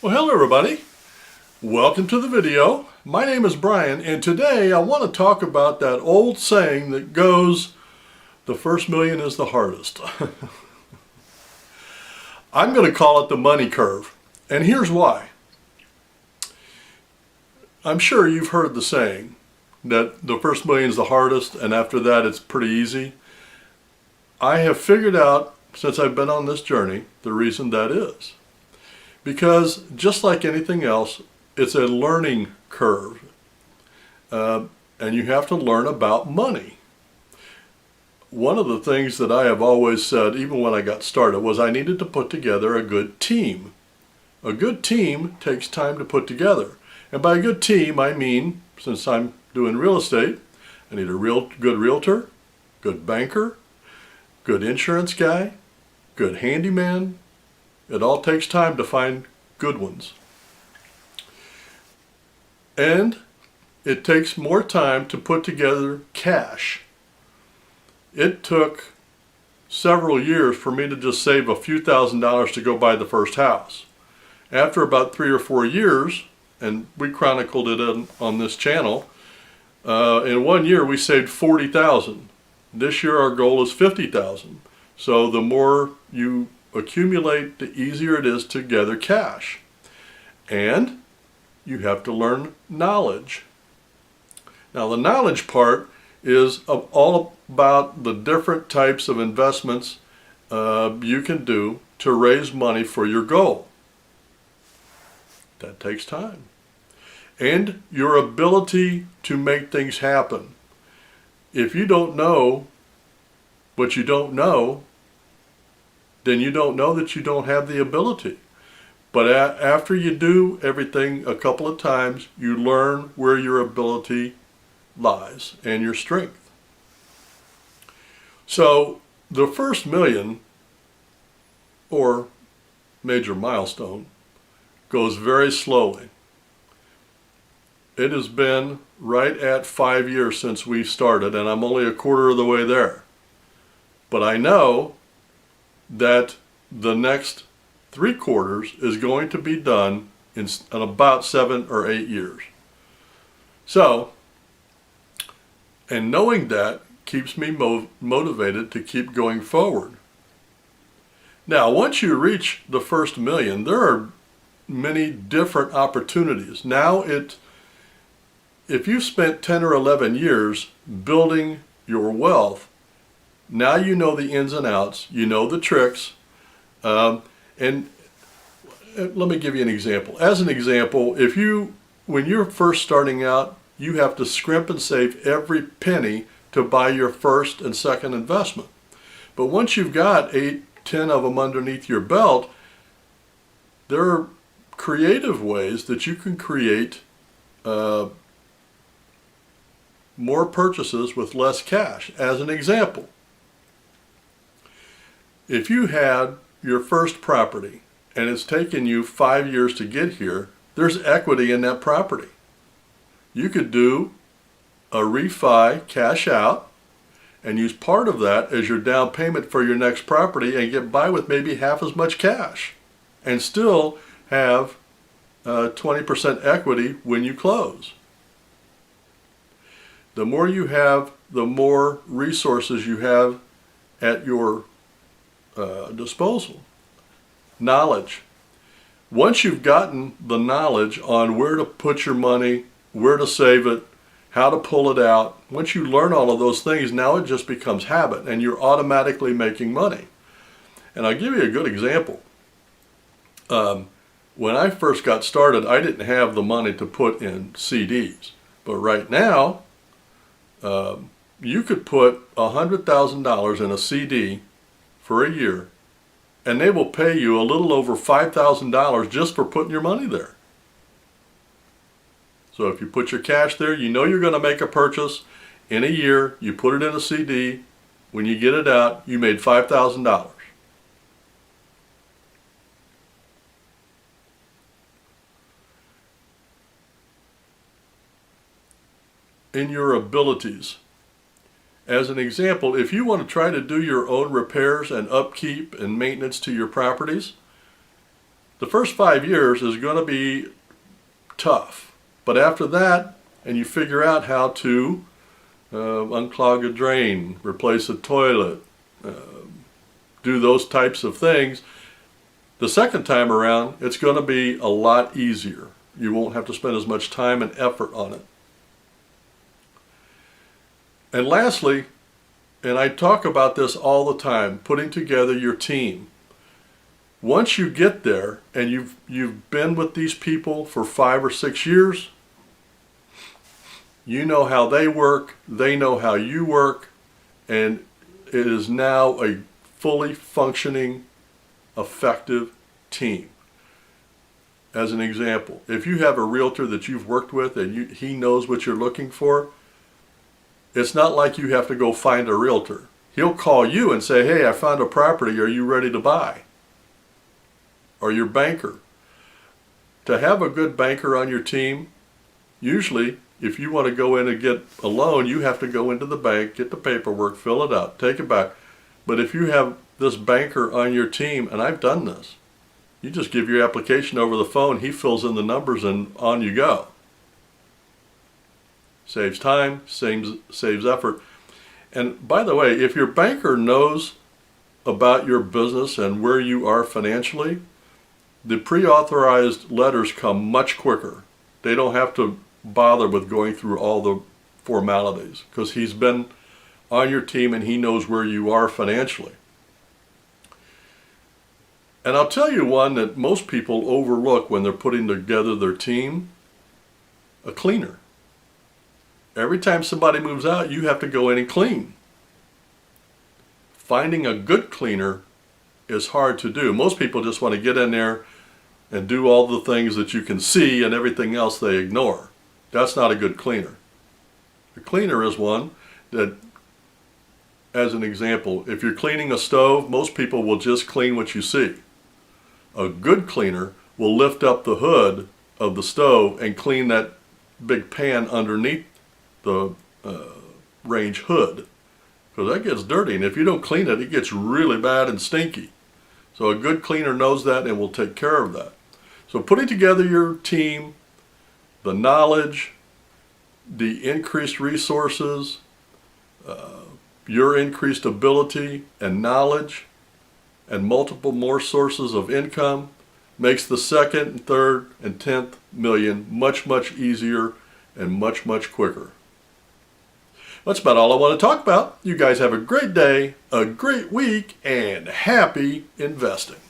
Well, hello everybody. Welcome to the video. My name is Brian, and today I want to talk about that old saying that goes, the first million is the hardest. I'm going to call it the money curve, and here's why. I'm sure you've heard the saying that the first million is the hardest, and after that it's pretty easy. I have figured out, since I've been on this journey, the reason that is. Because just like anything else, it's a learning curve. And you have to learn about money. One of the things that I have always said, even when I got started, was I needed to put together a good team. A good team takes time to put together. And by a good team, I mean, since I'm doing real estate, I need a good realtor, good banker, good insurance guy, good handyman. It all takes time to find good ones. And it takes more time to put together cash. It took several years for me to just save a few $1,000s to go buy the first house. After about 3 or 4 years, and we chronicled it on this channel, in 1 year we saved $40,000. This year our goal is $50,000. So the more you accumulate, the easier it is to gather cash. And you have to learn knowledge. Now the knowledge part is all about the different types of investments you can do to raise money for your goal. That takes time. And your ability to make things happen. If you don't know what you don't know, then you don't know that you don't have the ability. But after you do everything a couple of times, you learn where your ability lies and your strength. So the first million, or major milestone, goes very slowly. It has been right at 5 years since we started, and I'm only a quarter of the way there. But I know that the next 3 quarters is going to be done in about 7 or 8 years. So, and knowing that keeps me motivated to keep going forward. Now, once you reach the first million, there are many different opportunities. Now, if you've spent 10 or 11 years building your wealth, now you know the ins and outs, you know the tricks, and let me give you an example. As an example, when you're first starting out, you have to scrimp and save every penny to buy your first and second investment. But once you've got 8, 10 of them underneath your belt, there are creative ways that you can create more purchases with less cash. As an example, if you had your first property and it's taken you 5 years to get here, there's equity in that property. You could do a refi, cash out, and use part of that as your down payment for your next property and get by with maybe half as much cash and still have 20% equity when you close. The more you have, the more resources you have at your disposal. Knowledge. Once you've gotten the knowledge on where to put your money, where to save it, how to pull it out, once you learn all of those things, now it just becomes habit and you're automatically making money. And I'll give you a good example. When I first got started, I didn't have the money to put in CDs. But right now, you could put $100,000 in a CD for a year, and they will pay you a little over $5,000 just for putting your money there. So if you put your cash there, you know you're going to make a purchase. In a year, you put it in a CD. When you get it out, you made $5,000. In your abilities. As an example, if you want to try to do your own repairs and upkeep and maintenance to your properties, The first 5 years is going to be tough. But after that, and you figure out how to unclog a drain, replace a toilet, do those types of things, the second time around, it's going to be a lot easier. You won't have to spend as much time and effort on it. And lastly, and I talk about this all the time, putting together your team. Once you get there and you've been with these people for 5 or 6 years, you know how they work, they know how you work, and it is now a fully functioning, effective team. As an example, if you have a realtor that you've worked with and he knows what you're looking for, it's not like you have to go find a realtor. He'll call you and say, hey, I found a property, are you ready to buy? Or your banker. To have a good banker on your team, usually if you want to go in and get a loan, you have to go into the bank, get the paperwork, fill it out, take it back. But if you have this banker on your team, and I've done this, you just give your application over the phone, he fills in the numbers, and on you go. Saves time, saves effort. And by the way, if your banker knows about your business and where you are financially, the pre-authorized letters come much quicker. They don't have to bother with going through all the formalities because he's been on your team and he knows where you are financially. And I'll tell you one that most people overlook when they're putting together their team: a cleaner. Every time somebody moves out, you have to go in and clean. Finding a good cleaner is hard to do. Most people just want to get in there and do all the things that you can see, and everything else they ignore. That's not a good cleaner. A cleaner is one that, as an example, if you're cleaning a stove, most people will just clean what you see. A good cleaner will lift up the hood of the stove and clean that big pan underneath the range hood, because that gets dirty, and if you don't clean it, it gets really bad and stinky. So a good cleaner knows that and will take care of that. So putting together your team, the knowledge, the increased resources, your increased ability and knowledge, and multiple more sources of income makes the second and third and 10th million much, much easier and much, much quicker. That's about all I want to talk about. You guys have a great day, a great week, and happy investing.